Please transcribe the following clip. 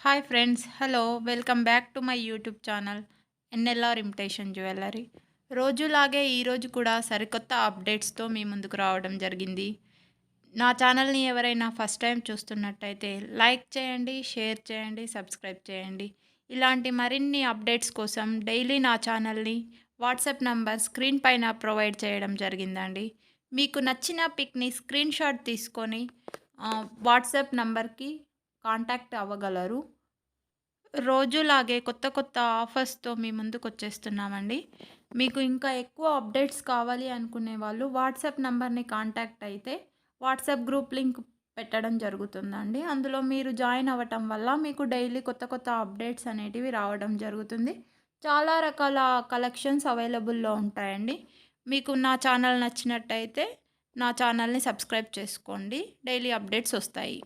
Hi friends, hello, welcome back to my YouTube channel NLR imitation jewellery. రోజులాగే ఈరోజు కూడా సరికొత్త అప్డేట్స్తో మీ ముందుకు రావడం జరిగింది. నా ఛానల్ని ఎవరైనా ఫస్ట్ టైం చూస్తున్నట్టయితే లైక్ చేయండి, షేర్ చేయండి, సబ్స్క్రైబ్ చేయండి. ఇలాంటి మరిన్ని అప్డేట్స్ కోసం డైలీ నా ఛానల్ని వాట్సాప్ నంబర్ స్క్రీన్ పైన ప్రొవైడ్ చేయడం జరిగిందండి. మీకు నచ్చిన పిక్ని స్క్రీన్ షాట్ తీసుకొని వాట్సాప్ నంబర్కి కాంటాక్ట్ అవ్వగలరు. రోజులాగే కొత్త కొత్త ఆఫర్స్‌తో మీ ముందుకొచ్చేస్తున్నామండి. మీకు ఇంకా ఎక్కువ అప్డేట్స్ కావాలి అనుకునే వాళ్ళు వాట్సాప్ నంబర్‌ని కాంటాక్ట్ అయితే వాట్సాప్ గ్రూప్ లింక్ పెట్టడం జరుగుతుందండి. అందులో మీరు జాయిన్ అవ్వటం వల్ల మీకు డైలీ కొత్త కొత్త అప్డేట్స్ అనేటివి రావడం జరుగుతుంది. చాలా రకాల కలెక్షన్స్ అవైలబుల్‌లో ఉంటాయండి. మీకు నా ఛానల్ నచ్చినట్టయితే నా ఛానల్‌ని సబ్స్క్రైబ్ చేసుకోండి. డైలీ అప్డేట్స్ వస్తాయి.